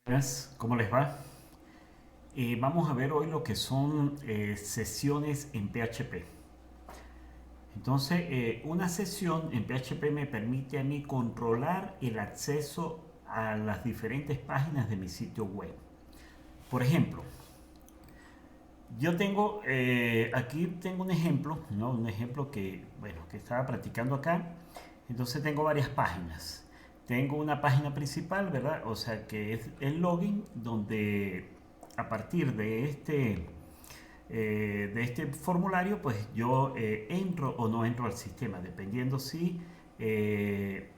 Buenas, ¿cómo les va? Vamos a ver hoy lo que son sesiones en PHP. Entonces, una sesión en PHP me permite a mí controlar el acceso a las diferentes páginas de mi sitio web. Por ejemplo, yo tengo aquí tengo un ejemplo, ¿no? Un ejemplo que, bueno, que estaba practicando acá. Entonces tengo varias páginas. Tengo una página principal, ¿verdad? O sea que es el login donde a partir de este formulario, pues yo entro o no entro al sistema, eh,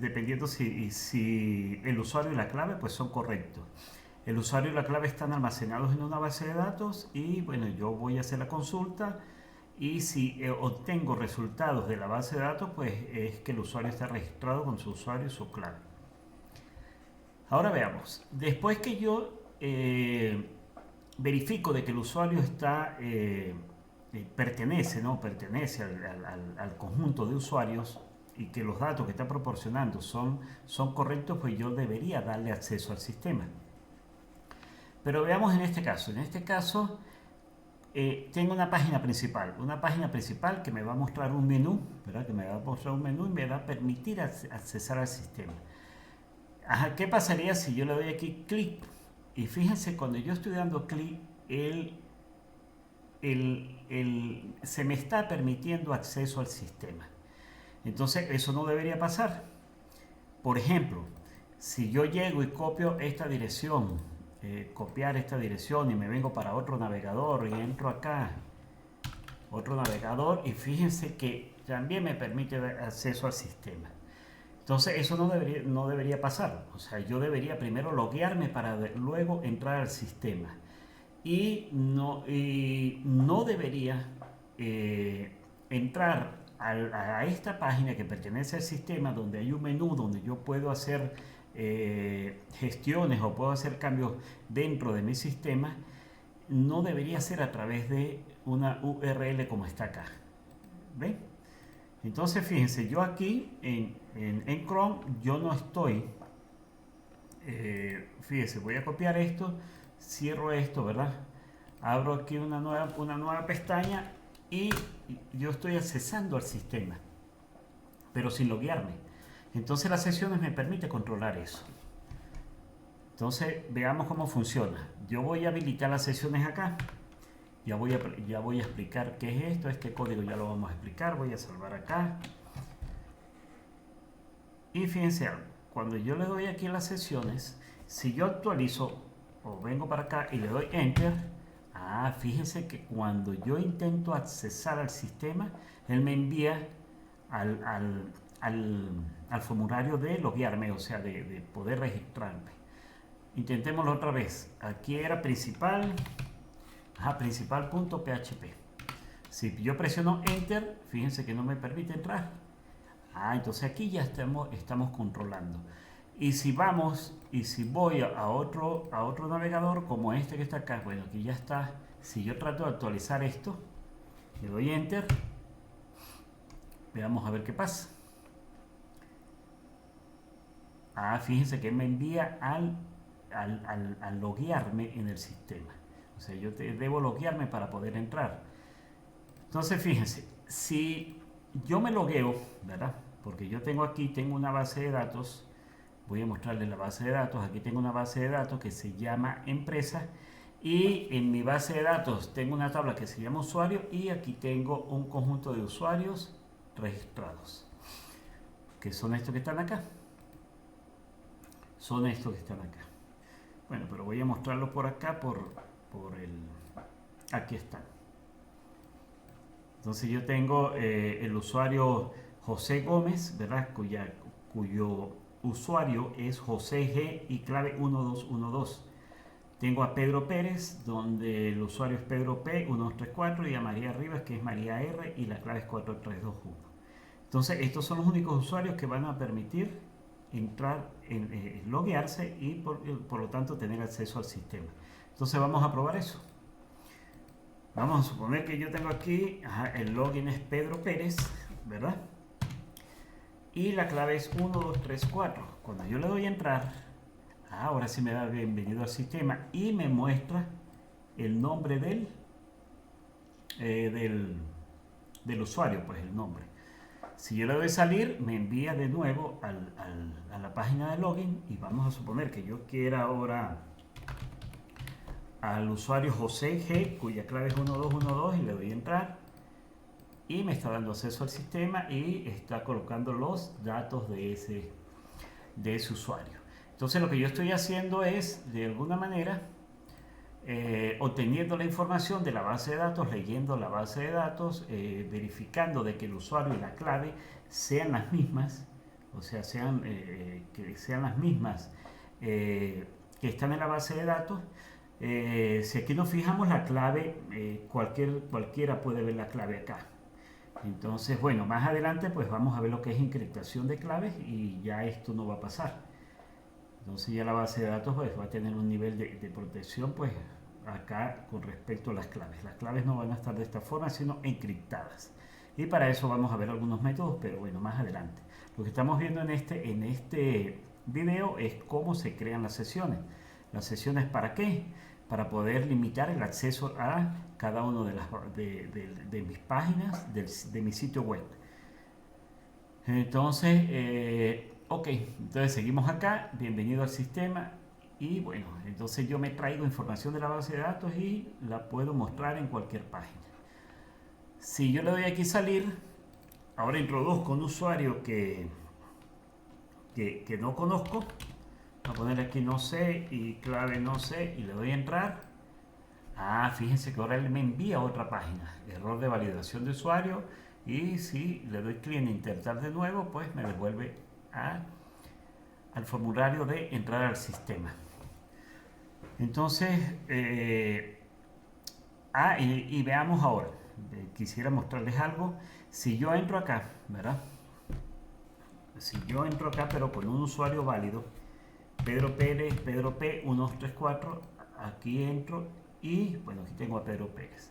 dependiendo si el usuario y la clave pues son correctos. El usuario y la clave están almacenados en una base de datos y bueno, yo voy a hacer la consulta y si obtengo resultados de la base de datos, pues es que el usuario está registrado con su usuario y su clave. Ahora veamos, después que yo verifico de que el usuario pertenece, ¿no? Pertenece al conjunto de usuarios y que los datos que está proporcionando son correctos, pues yo debería darle acceso al sistema. Pero veamos en este caso. En este caso tengo una página principal que me va a mostrar un menú, ¿verdad? Que me va a mostrar un menú y me va a permitir accesar al sistema. Ajá, ¿qué pasaría si yo le doy aquí clic? Y fíjense, cuando yo estoy dando clic, se me está permitiendo acceso al sistema. Entonces, eso no debería pasar. Por ejemplo, si yo llego y copio esta dirección, copiar esta dirección y me vengo para otro navegador y entro acá, otro navegador, y fíjense que también me permite acceso al sistema. Entonces eso no debería pasar. O sea, yo debería primero loguearme para luego entrar al sistema. Y no debería entrar a esta página que pertenece al sistema donde hay un menú donde yo puedo hacer gestiones o puedo hacer cambios dentro de mi sistema. No debería ser a través de una URL como está acá. ¿Ven? Entonces fíjense, yo aquí en Chrome yo no estoy, fíjense, voy a copiar esto, cierro esto, ¿verdad? Abro aquí una nueva pestaña y yo estoy accesando al sistema, pero sin loguearme. Entonces las sesiones me permiten controlar eso. Entonces veamos cómo funciona. Yo voy a habilitar las sesiones acá. Ya voy a explicar qué es esto. Este código ya lo vamos a explicar. Voy a salvar acá. Y fíjense algo. Cuando yo le doy aquí en las sesiones, si yo actualizo o vengo para acá y le doy Enter, fíjense que cuando yo intento accesar al sistema, él me envía al, al, al formulario de loguearme, o sea, de poder registrarme. Intentémoslo otra vez. Aquí era principal. Principal.php. Si yo presiono Enter, fíjense que no me permite entrar. Entonces aquí ya estamos controlando. Y si voy a otro navegador como este que está acá, bueno, aquí ya está. Si yo trato de actualizar esto, le doy Enter, veamos a ver qué pasa. Fíjense que me envía al loguearme en el sistema. O sea, yo debo loguearme para poder entrar. Entonces, fíjense, si yo me logueo, ¿verdad? Porque yo tengo una base de datos. Voy a mostrarles la base de datos. Aquí tengo una base de datos que se llama empresa. Y en mi base de datos tengo una tabla que se llama usuario. Y aquí tengo un conjunto de usuarios registrados. Que son estos que están acá. Son estos que están acá. Bueno, pero voy a mostrarlo por acá, aquí están. Entonces yo tengo el usuario José Gómez, ¿verdad? Cuyo usuario es José G y clave 1212. Tengo a Pedro Pérez, donde el usuario es Pedro P 1234, y a María Rivas, que es María R, y la clave es 4321. Entonces estos son los únicos usuarios que van a permitir entrar, loguearse y por lo tanto tener acceso al sistema. Entonces vamos a probar eso. Vamos a suponer que yo tengo aquí, el login es Pedro Pérez, ¿verdad? Y la clave es 1234. Cuando yo le doy a entrar, Ahora sí me da bienvenido al sistema y me muestra el nombre eh, del, del usuario, pues el nombre. Si yo le doy salir, me envía de nuevo a la página de login y vamos a suponer que yo quiera ahora al usuario José G, cuya clave es 1212 y le doy a entrar y me está dando acceso al sistema y está colocando los datos de ese usuario. Entonces lo que yo estoy haciendo es, de alguna manera, obteniendo la información de la base de datos, leyendo la base de datos, verificando de que el usuario y la clave sean las mismas, o sea, que sean las mismas que están en la base de datos. Si aquí nos fijamos la clave, cualquiera puede ver la clave acá. Entonces, bueno, más adelante pues vamos a ver lo que es encriptación de claves y ya esto no va a pasar. Entonces ya la base de datos pues, va a tener un nivel de protección pues acá con respecto a las claves. Las claves no van a estar de esta forma sino encriptadas. Y para eso vamos a ver algunos métodos, pero bueno, más adelante. Lo que estamos viendo en este video es cómo se crean las sesiones. ¿Las sesiones para qué? Para poder limitar el acceso a cada una de mis páginas, de mi sitio web. Entonces, ok, entonces seguimos acá, bienvenido al sistema y bueno, entonces yo me traigo información de la base de datos y la puedo mostrar en cualquier página. Si yo le doy aquí salir, ahora introduzco un usuario que no conozco, voy a poner aquí no sé y clave no sé y le doy a entrar. Ah, fíjense que ahora él me envía a otra página, error de validación de usuario y si le doy clic en intentar de nuevo, pues me devuelve al formulario de entrar al sistema. Entonces, y veamos ahora, quisiera mostrarles algo. Si yo entro acá, ¿verdad? Si yo entro acá, pero con un usuario válido, Pedro Pérez, Pedro P, 1234, aquí entro y, bueno, aquí tengo a Pedro Pérez.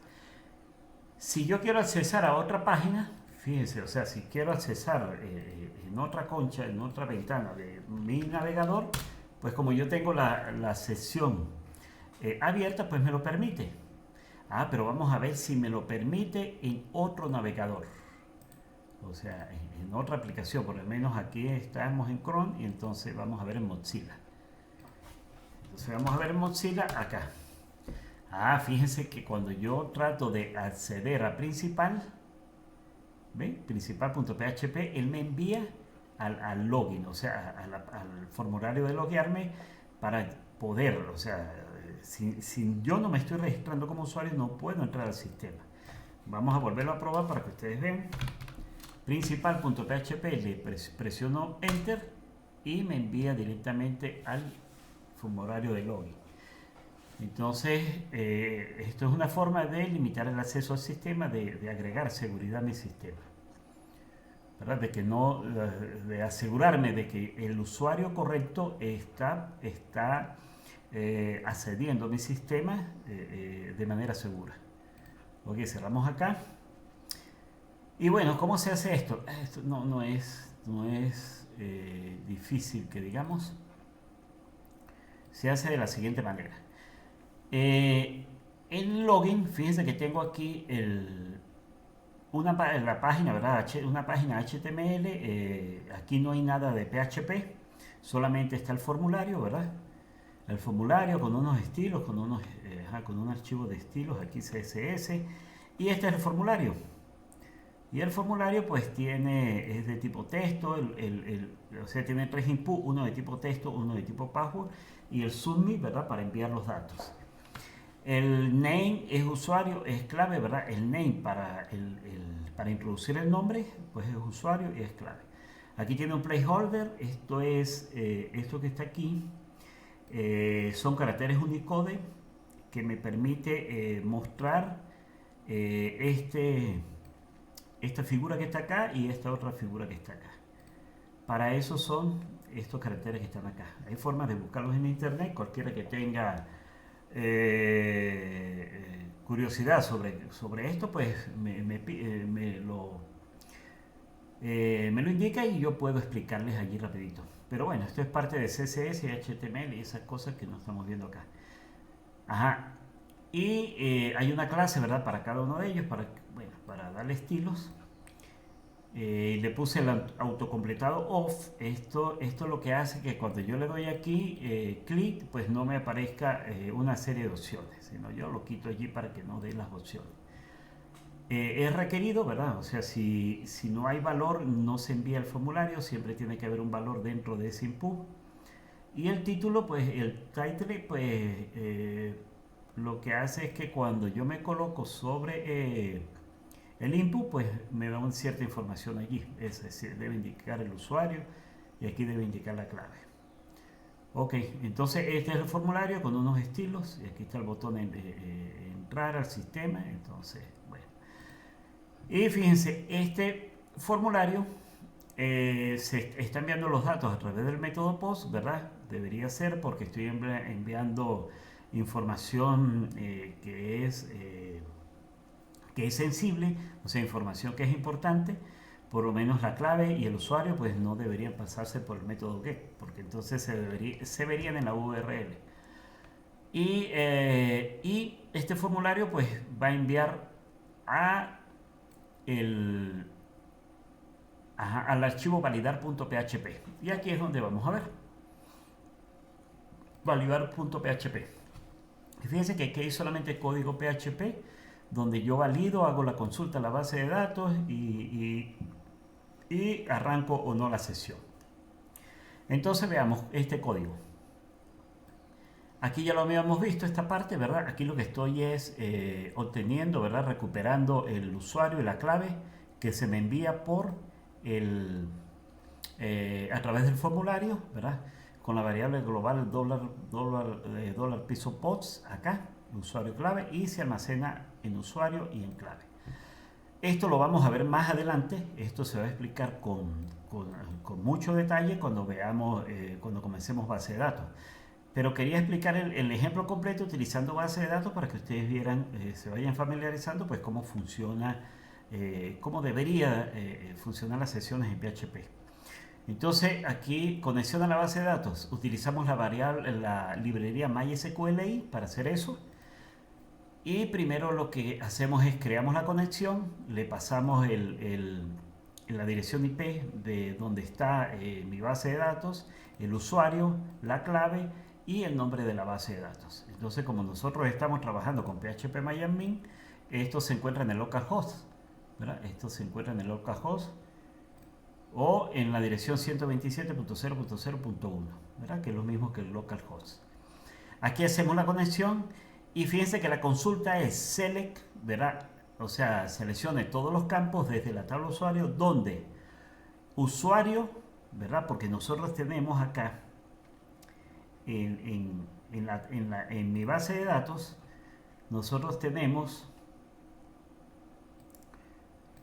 Si yo quiero accesar a otra página, fíjense, o sea, si quiero accesar en otra concha, en otra ventana de mi navegador, pues como yo tengo la sesión abierta, pues me lo permite. Ah, pero vamos a ver si me lo permite en otro navegador. O sea, en otra aplicación, por lo menos aquí estamos en Chrome y entonces vamos a ver en Mozilla. Entonces vamos a ver en Mozilla acá. Ah, fíjense que cuando yo trato de acceder a principal, ¿ven? Principal.php, él me envía al login, o sea, al formulario de loguearme para poder, o sea, si yo no me estoy registrando como usuario, no puedo entrar al sistema. Vamos a volverlo a probar para que ustedes vean. Principal.php, le presiono Enter y me envía directamente al formulario de login. Entonces, esto es una forma de limitar el acceso al sistema, de agregar seguridad a mi sistema. ¿Verdad? De asegurarme de que el usuario correcto está accediendo a mi sistema de manera segura. Ok, cerramos acá. Y bueno, ¿cómo se hace esto? Esto no es difícil que digamos. Se hace de la siguiente manera. En login, fíjense que tengo aquí la página, ¿verdad? Una página HTML. Aquí no hay nada de PHP, solamente está el formulario, ¿verdad? El formulario con unos estilos, con un archivo de estilos, aquí CSS. Y este es el formulario. Y el formulario pues es de tipo texto, o sea, tiene 3 inputs, uno de tipo texto, uno de tipo password y el submit, ¿verdad? Para enviar los datos. El name es usuario, es clave, ¿verdad? El name para introducir el nombre, pues es usuario y es clave. Aquí tiene un placeholder, esto que está aquí, son caracteres Unicode que me permite mostrar esta figura que está acá y esta otra figura que está acá. Para eso son estos caracteres que están acá. Hay formas de buscarlos en internet, cualquiera que tenga curiosidad sobre esto, pues me lo indica y yo puedo explicarles allí rapidito. Pero bueno, esto es parte de CSS y HTML y esas cosas que no estamos viendo acá. Ajá. Y hay una clase, ¿verdad? Para cada uno de ellos, bueno, para darle estilos. Le puse el autocompletado off. Esto lo que hace que cuando yo le doy aquí clic, pues no me aparezca una serie de opciones, sino yo lo quito allí para que no dé las opciones. Es requerido, ¿verdad? O sea, si no hay valor, no se envía el formulario, siempre tiene que haber un valor dentro de ese input. Y el título, pues el title, pues lo que hace es que cuando yo me coloco sobre el input, pues me da una cierta información allí. Es decir, debe indicar el usuario y aquí debe indicar la clave. Ok, entonces este es el formulario con unos estilos y aquí está el botón de entrar al sistema. Entonces, bueno. Y fíjense, este formulario se está enviando los datos a través del método POST, ¿verdad? Debería ser porque estoy enviando información que es sensible, o sea, información que es importante. Por lo menos la clave y el usuario pues no deberían pasarse por el método GET, porque entonces se verían en la URL. Y este formulario pues va a enviar a al archivo validar.php. Y aquí es donde vamos a ver. Validar.php. Fíjense que aquí hay solamente código PHP, donde yo valido, hago la consulta a la base de datos y arranco o no la sesión. Entonces veamos este código. Aquí ya lo habíamos visto esta parte, ¿verdad? Aquí lo que estoy es obteniendo, ¿verdad? Recuperando el usuario y la clave que se me envía por a través del formulario, ¿verdad? Con la variable global dólar piso pods acá, usuario clave, y se almacena en usuario y en clave. Esto lo vamos a ver más adelante, esto se va a explicar con mucho detalle cuando veamos, cuando comencemos base de datos. Pero quería explicar el ejemplo completo utilizando base de datos para que ustedes vieran, se vayan familiarizando pues cómo funciona, cómo debería funcionar las sesiones en PHP. Entonces aquí conexión a la base de datos, utilizamos la librería MySQLi para hacer eso. Y primero lo que hacemos es creamos la conexión, le pasamos la dirección IP de donde está mi base de datos, el usuario, la clave y el nombre de la base de datos. Entonces, como nosotros estamos trabajando con phpMyAdmin, esto se encuentra en el localhost, ¿verdad? Esto se encuentra en el localhost o en la dirección 127.0.0.1, ¿verdad? Que es lo mismo que el localhost. Aquí hacemos la conexión y fíjense que la consulta es select, ¿verdad? O sea, seleccione todos los campos desde la tabla usuario donde usuario, ¿verdad? Porque nosotros tenemos acá en mi base de datos, nosotros tenemos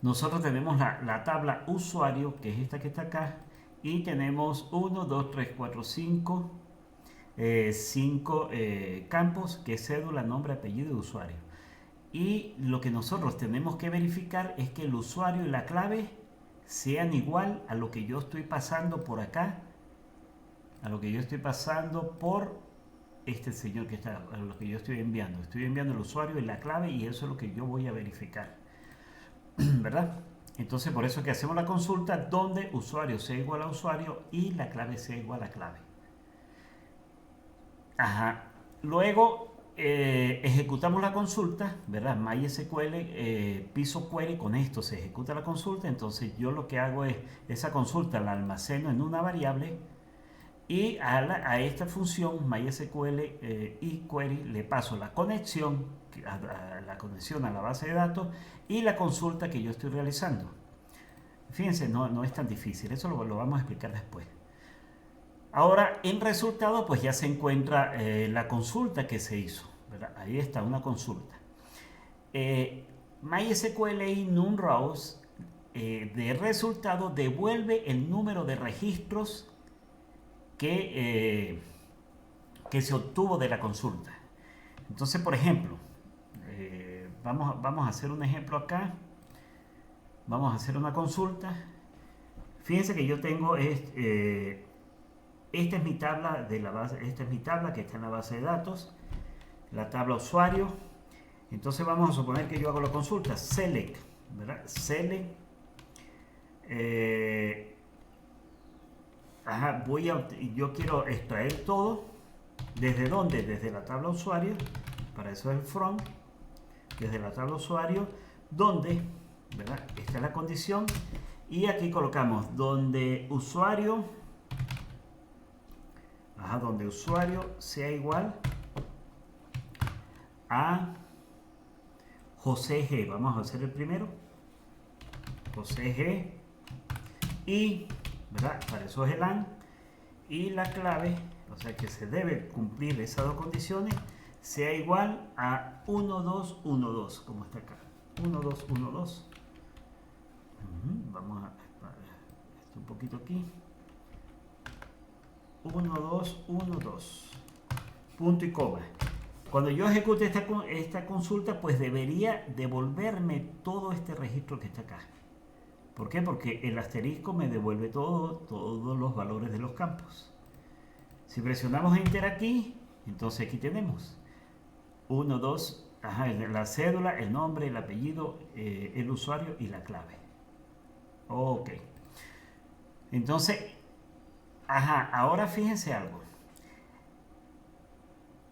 la tabla usuario, que es esta que está acá, y tenemos 1, 2, 3, 4, 5 campos, que es cédula, nombre, apellido y usuario. Y lo que nosotros tenemos que verificar es que el usuario y la clave sean igual a lo que yo estoy pasando por acá, a lo que yo estoy pasando por este señor que está, a lo que yo estoy enviando. Estoy enviando el usuario y la clave y eso es lo que yo voy a verificar. ¿Verdad? Entonces por eso es que hacemos la consulta donde usuario sea igual a usuario y la clave sea igual a clave. Ajá. Luego ejecutamos la consulta, ¿verdad? MySQL piso query, con esto se ejecuta la consulta. Entonces yo lo que hago es esa consulta la almaceno en una variable y a esta función MySQL y query le paso la conexión a la base de datos y la consulta que yo estoy realizando. Fíjense, no es tan difícil, eso lo vamos a explicar después. Ahora, en resultado, pues ya se encuentra la consulta que se hizo, ¿verdad? Ahí está una consulta. MySQL NumRows de resultado devuelve el número de registros que se obtuvo de la consulta. Entonces, por ejemplo, vamos a hacer un ejemplo acá. Vamos a hacer una consulta. Fíjense que yo tengo esta es mi tabla de la base, esta es mi tabla que está en la base de datos, la tabla usuario. Entonces vamos a suponer que yo hago la consulta, select, ¿verdad? Select, yo quiero extraer todo. ¿Desde dónde? Desde la tabla usuario, para eso es el from, desde la tabla usuario, donde, ¿verdad? Esta es la condición, y aquí colocamos donde usuario, donde usuario sea igual a José G. Vamos a hacer el primero, José G, y, ¿verdad? Para eso es el AND, y la clave, o sea que se debe cumplir esas dos condiciones, sea igual a 1212, como está acá, 1212. Vamos a esto un poquito aquí, 1212, punto y coma. Cuando yo ejecute esta consulta, pues debería devolverme todo este registro que está acá. ¿Por qué? Porque el asterisco me devuelve todos los valores de los campos. Si presionamos Enter aquí, entonces aquí tenemos 1, 2, la cédula, el nombre, el apellido, el usuario y la clave. Ok. Entonces, ahora fíjense algo.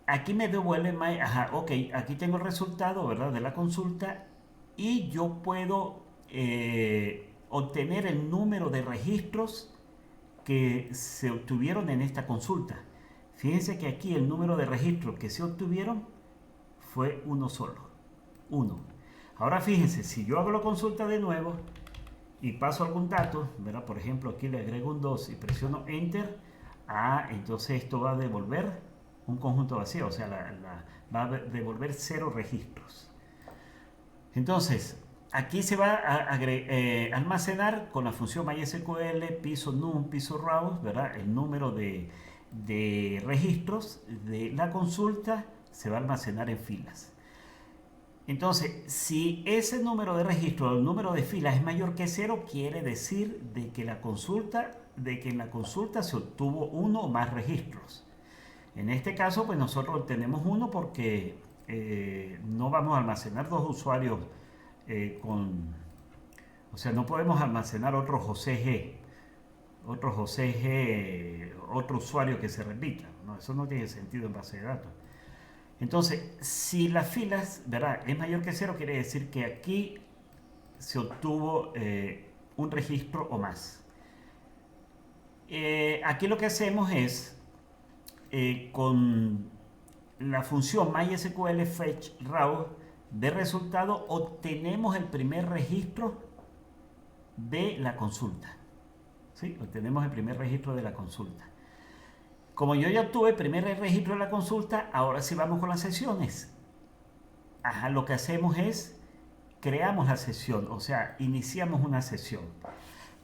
Aquí me devuelve, ok, aquí tengo el resultado, ¿verdad? De la consulta, y yo puedo obtener el número de registros que se obtuvieron en esta consulta. Fíjense que aquí el número de registros que se obtuvieron fue uno solo, 1. Ahora fíjense, si yo hago la consulta de nuevo y paso algún dato, ¿verdad? Por ejemplo, aquí le agrego un 2 y presiono Enter, entonces esto va a devolver un conjunto vacío, o sea, va a devolver 0 registros. Entonces, aquí se va a almacenar con la función MySQL piso num piso rows, ¿verdad? El número de registros de la consulta se va a almacenar en filas. Entonces, si ese número de registros, el número de filas es mayor que 0, quiere decir de que en la consulta se obtuvo 1 o más registros. En este caso, pues nosotros tenemos 1 porque no vamos a almacenar 2 usuarios o sea, no podemos almacenar otro José G, otro usuario que se repita, ¿no? Eso no tiene sentido en base de datos. Entonces, si las filas, ¿verdad?, es mayor que 0, quiere decir que aquí se obtuvo un registro o más. Aquí lo que hacemos es, con la función MySQL fetch raw de resultado, obtenemos el primer registro de la consulta. ¿Sí? Obtenemos el primer registro de la consulta. Como yo ya obtuve el primer registro de la consulta, ahora sí vamos con las sesiones. Lo que hacemos es, creamos la sesión, o sea, iniciamos una sesión.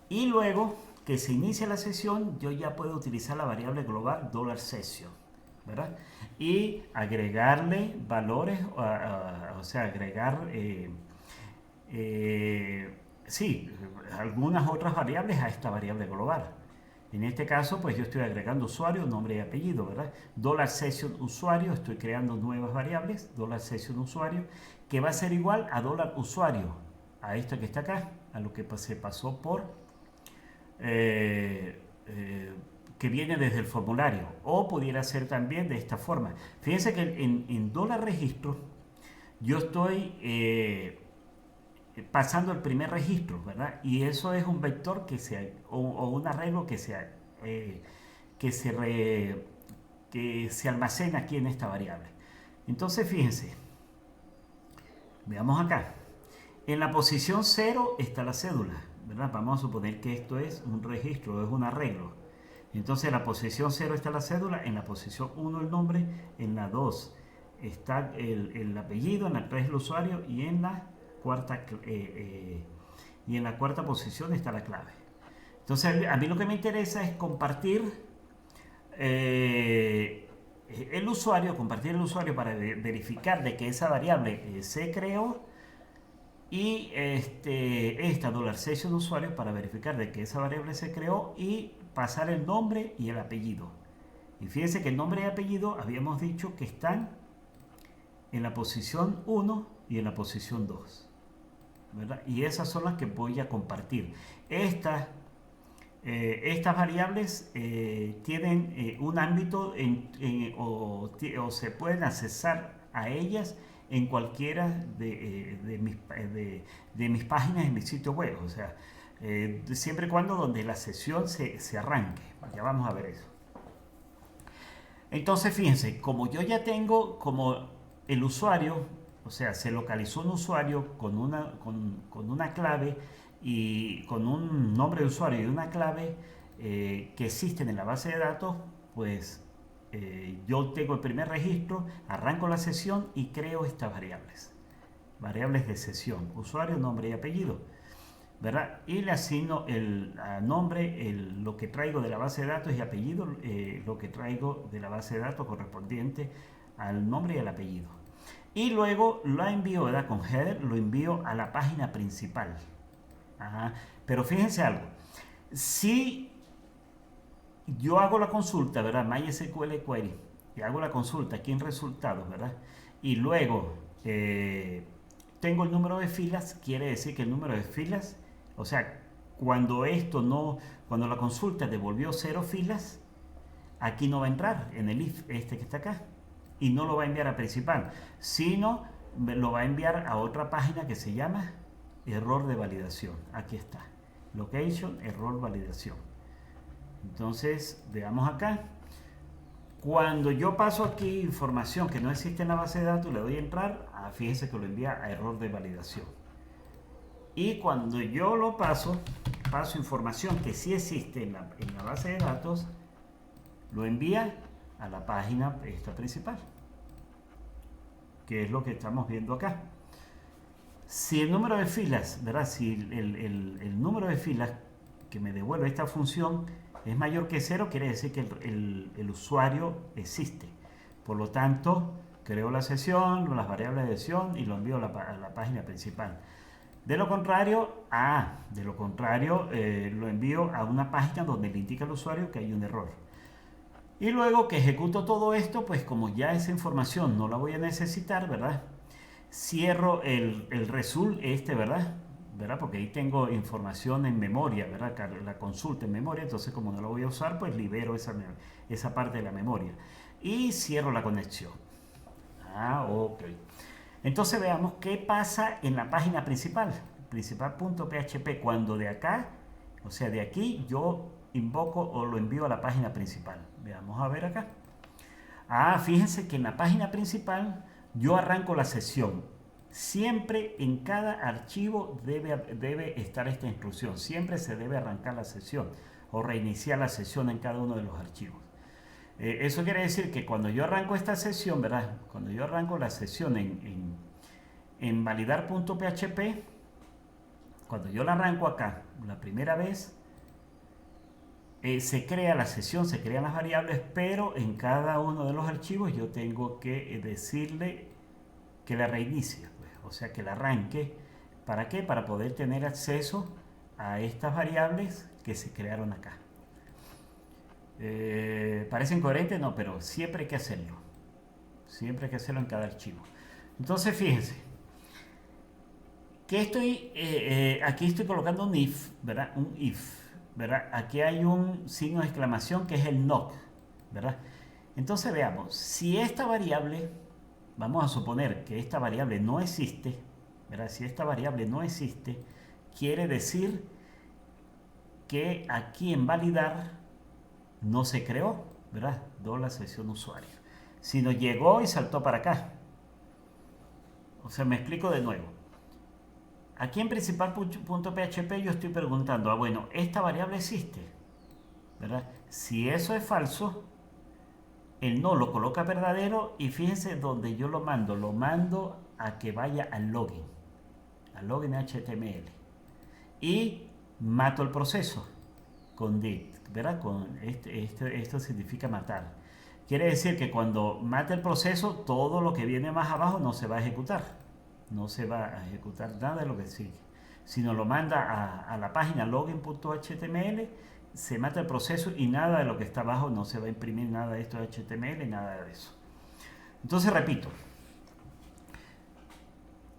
Y luego que se inicia la sesión, yo ya puedo utilizar la variable global $session, ¿verdad? Y agregarle valores, o sea, agregar, algunas otras variables a esta variable global. En este caso, pues yo estoy agregando usuario, nombre y apellido, ¿verdad? $session usuario, estoy creando nuevas variables, $session usuario, que va a ser igual a $usuario, a esto que está acá, a lo que se pasó por, que viene desde el formulario, o pudiera ser también de esta forma. Fíjense que en $registro, yo estoy pasando el primer registro, ¿verdad? Y eso es un vector o un arreglo que se almacena aquí en esta variable. Entonces, fíjense, veamos acá. En la posición 0 está la cédula, ¿verdad? Vamos a suponer que esto es un registro, es un arreglo. Entonces, en la posición 0 está la cédula, en la posición 1 el nombre, en la 2 está el apellido, en la 3 el usuario, y en la cuarta posición está la clave. Entonces, a mí lo que me interesa es compartir el usuario para verificar de que esa variable se creó, y esta $session usuario para verificar de que esa variable se creó y pasar el nombre y el apellido. Y fíjense que el nombre y apellido habíamos dicho que están en la posición 1 y en la posición 2, ¿verdad? Y esas son las que voy a compartir. Estas variables tienen un ámbito o se pueden accesar a ellas en cualquiera de mis páginas en mi sitio web. O sea, siempre y cuando donde la sesión se arranque. Ya vamos a ver eso. Entonces, fíjense, como yo ya tengo como el usuario, o sea, se localizó un usuario con una clave y con un nombre de usuario y una clave que existen en la base de datos, pues yo tengo el primer registro, arranco la sesión y creo estas variables de sesión, usuario, nombre y apellido, ¿verdad? Y le asigno el nombre, lo que traigo de la base de datos y apellido, lo que traigo de la base de datos correspondiente al nombre y al apellido. Y luego lo envío, ¿verdad? Con header lo envío a la página principal. Ajá. Pero fíjense algo, si yo hago la consulta, ¿verdad? MySQL Query, y hago la consulta aquí en resultados, ¿verdad? Y luego tengo el número de filas, quiere decir que el número de filas, o sea, cuando la consulta devolvió 0 filas, aquí no va a entrar en el if que está acá, y no lo va a enviar a principal, sino lo va a enviar a otra página que se llama error de validación. Aquí está, location, error, validación. Entonces, veamos acá. Cuando yo paso aquí información que no existe en la base de datos, le doy a entrar, fíjense que lo envía a error de validación. Y cuando yo lo paso información que sí existe en la base de datos, lo envía a la página esta principal, que es lo que estamos viendo acá. Si el número de filas, ¿verdad? Si el número de filas que me devuelve esta función es mayor que 0, quiere decir que el usuario existe. Por lo tanto, creo la sesión, las variables de sesión y lo envío a la página principal. De lo contrario, lo envío a una página donde le indica al usuario que hay un error. Y luego que ejecuto todo esto, pues como ya esa información no la voy a necesitar, ¿verdad? Cierro el result ¿verdad? Porque ahí tengo información en memoria, ¿verdad? La consulta en memoria, entonces como no lo voy a usar, pues libero esa parte de la memoria. Y cierro la conexión. Ok. Entonces veamos qué pasa en la página principal, principal.php, cuando de acá, o sea, de aquí, yo invoco o lo envío a la página principal. Veamos a ver acá. Fíjense que en la página principal yo arranco la sesión. Siempre en cada archivo debe estar esta instrucción. Siempre se debe arrancar la sesión o reiniciar la sesión en cada uno de los archivos. Eso quiere decir que cuando yo arranco esta sesión, ¿verdad? Cuando yo arranco la sesión en validar.php, cuando yo la arranco acá la primera vez, se crea la sesión, se crean las variables, pero en cada uno de los archivos yo tengo que decirle que la reinicie, pues, o sea, que la arranque. ¿Para qué? Para poder tener acceso a estas variables que se crearon acá. ¿Parece incoherente? No, pero siempre hay que hacerlo. Siempre hay que hacerlo en cada archivo. Entonces, fíjense que aquí estoy colocando un if, ¿verdad? Un if, ¿verdad? Aquí hay un signo de exclamación que es el not, ¿verdad? Entonces veamos, si esta variable, vamos a suponer que esta variable no existe, ¿verdad? Si esta variable no existe, quiere decir que aquí en validar no se creó, ¿verdad? La sesión usuario, sino llegó y saltó para acá. O sea, me explico de nuevo. Aquí en principal.php yo estoy preguntando, bueno, esta variable existe, ¿verdad? Si eso es falso, el no lo coloca verdadero y fíjense donde yo lo mando a que vaya al login HTML y mato el proceso con dit, ¿verdad? Esto significa matar. Quiere decir que cuando mate el proceso, todo lo que viene más abajo no se va a ejecutar. No se va a ejecutar nada de lo que sigue, sino lo manda a la página login.html se mata el proceso y nada de lo que está abajo, no se va a imprimir nada de esto de HTML, nada de eso. Entonces repito,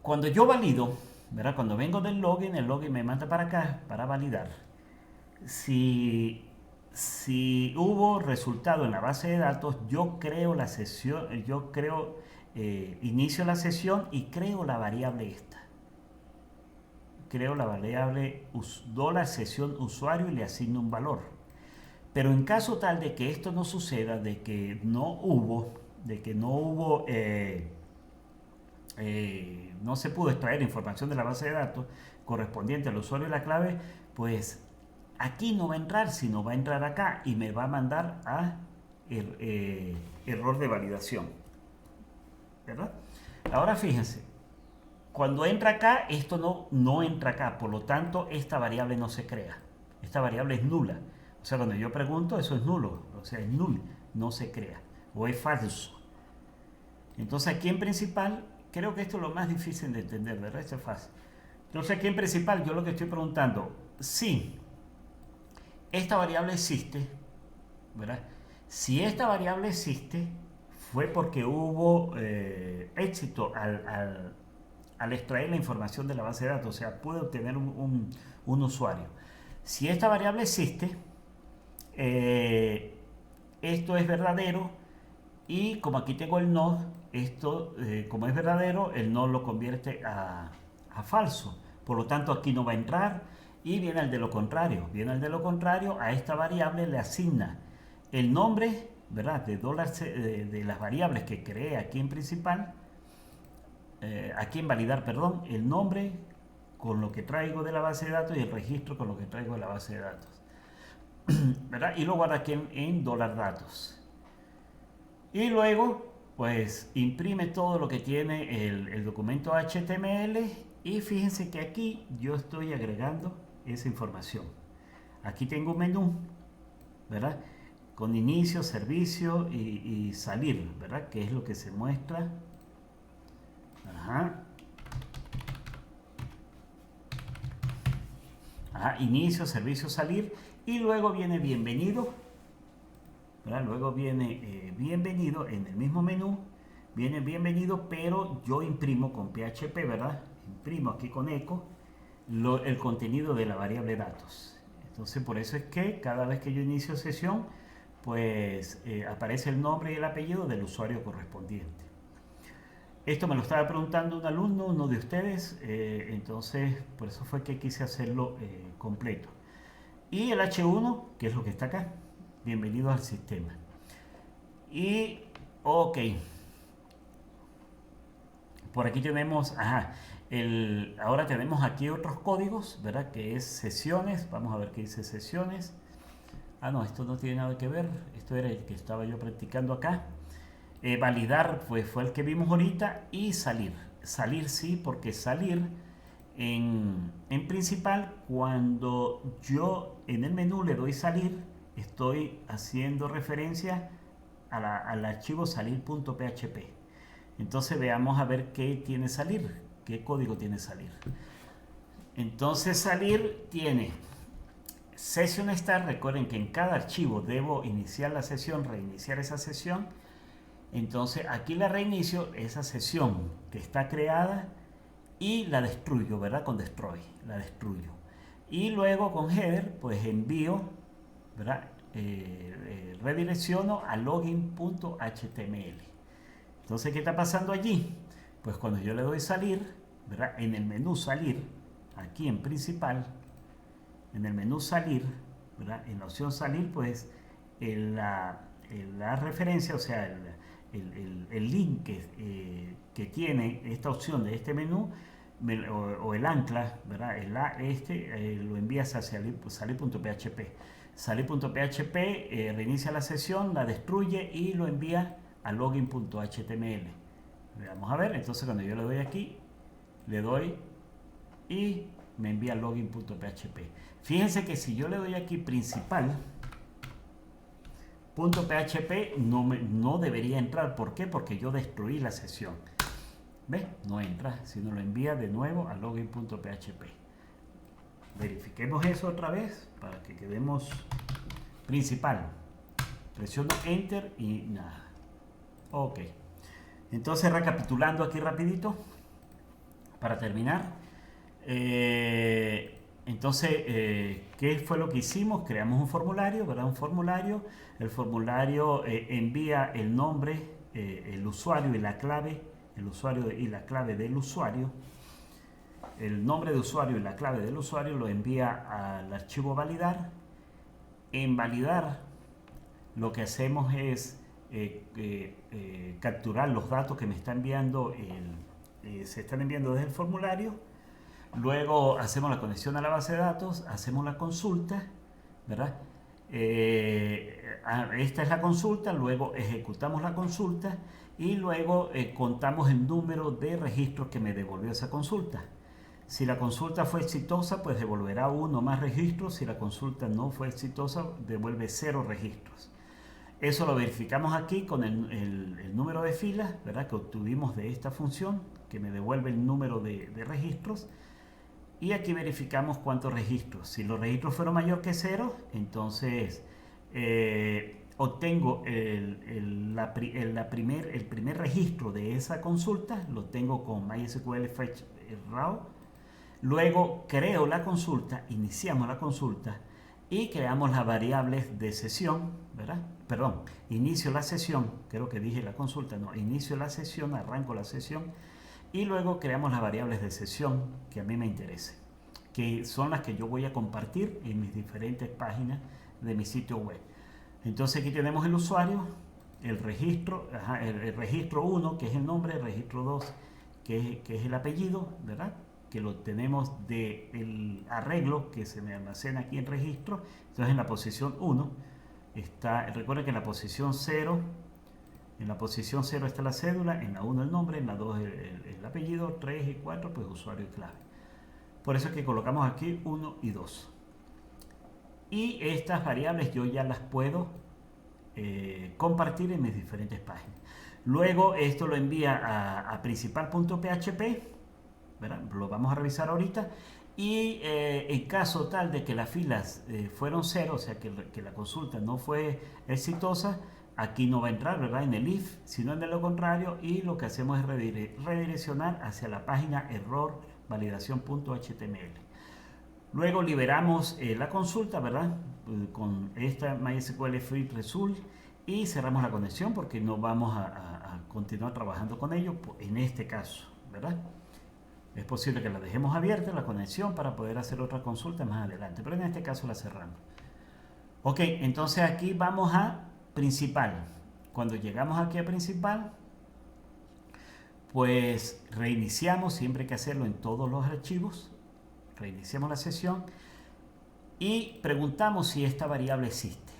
cuando yo valido, ¿verdad? Cuando vengo del login, el login me manda para acá para validar. Si hubo resultado en la base de datos, yo creo la sesión, inicio la sesión y creo la variable esta. Creo la variable $sesión usuario y le asigno un valor. Pero en caso tal de que esto no suceda, de que no hubo, no se pudo extraer información de la base de datos correspondiente al usuario y la clave, pues aquí no va a entrar, sino va a entrar acá y me va a mandar a error de validación, ¿verdad? Ahora fíjense, cuando entra acá, esto no entra acá, por lo tanto esta variable no se crea, esta variable es nula. O sea, cuando yo pregunto, eso es nulo, o sea, es null, no se crea, o es falso. Entonces aquí en principal, creo que esto es lo más difícil de entender, ¿verdad? Esto es fácil. Entonces aquí en principal, yo lo que estoy preguntando, si esta variable existe, ¿verdad? Si esta variable existe, fue porque hubo éxito al extraer la información de la base de datos, o sea, pude obtener un usuario. Si esta variable existe, esto es verdadero y como aquí tengo el no, esto como es verdadero, el no lo convierte a falso. Por lo tanto, aquí no va a entrar y viene el de lo contrario. Viene el de lo contrario, a esta variable le asigna el nombre, ¿verdad? De las variables que creé aquí en principal, aquí en validar, perdón, el nombre con lo que traigo de la base de datos y el registro con lo que traigo de la base de datos, ¿verdad? Y lo guarda aquí en $datos. Y luego, pues, imprime todo lo que tiene el documento HTML y fíjense que aquí yo estoy agregando esa información. Aquí tengo un menú, ¿verdad? Con inicio, servicio y salir, ¿verdad? Que es lo que se muestra. Ajá. Ajá, inicio, servicio, salir. Y luego viene bienvenido, ¿verdad? Luego viene bienvenido en el mismo menú. Viene bienvenido, pero yo imprimo con PHP, ¿verdad? Imprimo aquí con eco el contenido de la variable datos. Entonces, por eso es que cada vez que yo inicio sesión, pues aparece el nombre y el apellido del usuario correspondiente. Esto me lo estaba preguntando un alumno, uno de ustedes, entonces por eso fue que quise hacerlo completo. Y el H1, que es lo que está acá, bienvenido al sistema. Y, ok, por aquí tenemos, ajá, ahora tenemos aquí otros códigos, ¿verdad? Que es sesiones, vamos a ver qué dice sesiones. Ah, no, esto no tiene nada que ver, esto era el que estaba yo practicando acá. Validar pues fue el que vimos ahorita y salir. Salir sí, porque salir en principal cuando yo en el menú le doy salir, estoy haciendo referencia al archivo salir.php. Entonces veamos a ver qué tiene salir, qué código tiene salir. Entonces salir tiene session start. Recuerden que en cada archivo debo iniciar la sesión, reiniciar esa sesión. Entonces aquí la reinicio esa sesión que está creada y la destruyo, ¿verdad? Con destroy, la destruyo. Y luego con header pues envío, ¿verdad? Redirecciono a login.html. Entonces, ¿qué está pasando allí? Pues cuando yo le doy salir, ¿verdad? En el menú salir, aquí en principal, en el menú salir, ¿verdad? En la opción salir, pues la referencia, o sea, el link que tiene esta opción de este menú, o el ancla, ¿verdad? Lo envías hacia salir.php. Salir.php reinicia la sesión, la destruye y lo envía a login.html. Vamos a ver, entonces cuando yo le doy aquí, le doy y me envía login.php. Fíjense que si yo le doy aquí principal, .php no debería entrar. ¿Por qué? Porque yo destruí la sesión. ¿Ves? No entra, sino lo envía de nuevo a login.php. verifiquemos eso otra vez para que quedemos principal. Presiono Enter y nada. Ok. Entonces, recapitulando aquí rapidito, para terminar. ¿Qué fue lo que hicimos? Creamos un formulario, ¿verdad? Un formulario. El formulario envía el nombre, el usuario y la clave, el usuario y la clave del usuario. El nombre de usuario y la clave del usuario lo envía al archivo validar. En validar, lo que hacemos es capturar los datos que me está enviando se están enviando desde el formulario. Luego hacemos la conexión a la base de datos, hacemos la consulta, ¿verdad? Esta es la consulta, luego ejecutamos la consulta y luego contamos el número de registros que me devolvió esa consulta. Si la consulta fue exitosa, pues devolverá 1 más registros. Si la consulta no fue exitosa, devuelve 0 registros. Eso lo verificamos aquí con el número de filas, ¿verdad? Que obtuvimos de esta función, que me devuelve el número de registros. Y aquí verificamos cuántos registros. Si los registros fueron mayor que 0, entonces obtengo el primer registro de esa consulta, lo tengo con MySQL Fetch Raw. Luego creo la consulta, iniciamos la consulta y creamos las variables de sesión, ¿verdad? Perdón, inicio la sesión, creo que dije la consulta, no, inicio la sesión, arranco la sesión y luego creamos las variables de sesión que a mí me interesen, que son las que yo voy a compartir en mis diferentes páginas de mi sitio web. Entonces aquí tenemos el usuario, el registro, el registro 1 que es el nombre, el registro 2 que es el apellido, ¿verdad? Que lo tenemos del arreglo que se me almacena aquí en registro. Entonces en la posición 1 está, recuerden que en la posición 0 está la cédula, en la 1 el nombre, en la 2 el apellido, 3 y 4 pues usuario y clave. Por eso es que colocamos aquí 1 y 2. Y estas variables yo ya las puedo compartir en mis diferentes páginas. Luego esto lo envía a principal.php, ¿verdad? Lo vamos a revisar ahorita. Y en caso tal de que las filas fueron 0, o sea que la consulta no fue exitosa, aquí no va a entrar, ¿verdad? En el if, sino en lo contrario, y lo que hacemos es redireccionar hacia la página error validación.html. Luego liberamos la consulta, ¿verdad? Con esta MySQL Free Result y cerramos la conexión porque no vamos a continuar trabajando con ello en este caso, ¿verdad? Es posible que la dejemos abierta la conexión para poder hacer otra consulta más adelante, pero en este caso la cerramos. Ok, entonces aquí vamos a principal. Cuando llegamos aquí a principal, pues reiniciamos, siempre hay que hacerlo en todos los archivos. Reiniciamos la sesión y preguntamos si esta variable existe.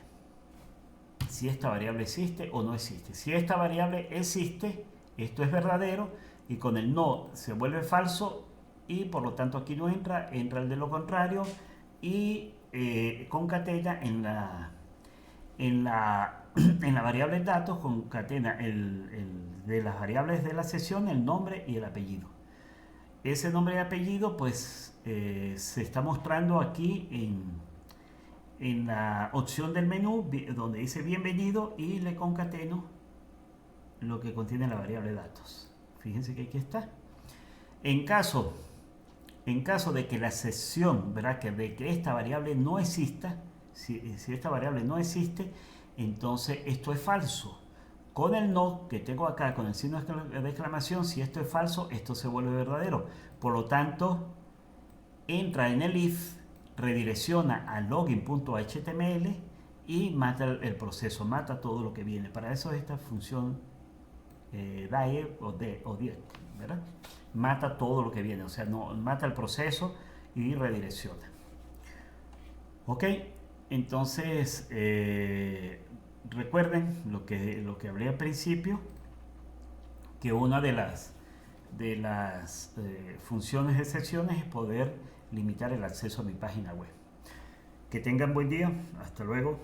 Si esta variable existe o no existe. Si esta variable existe, esto es verdadero y con el no se vuelve falso y por lo tanto aquí no entra, entra el de lo contrario y concatena en la variable datos, concatena de las variables de la sesión, el nombre y el apellido. Ese nombre y apellido pues se está mostrando aquí en la opción del menú donde dice bienvenido y le concateno lo que contiene la variable datos. Fíjense que aquí está. En caso de que la sesión, ¿verdad? De que esta variable no exista, si esta variable no existe, entonces esto es falso. Con el no que tengo acá, con el signo de exclamación, si esto es falso, esto se vuelve verdadero. Por lo tanto, entra en el if, redirecciona a login.html y mata el proceso, mata todo lo que viene. Para eso es esta función die o die, ¿verdad? Mata todo lo que viene, o sea, no mata el proceso y redirecciona. Ok, entonces recuerden lo que hablé al principio, que una de las funciones de secciones es poder limitar el acceso a mi página web. Que tengan buen día, hasta luego.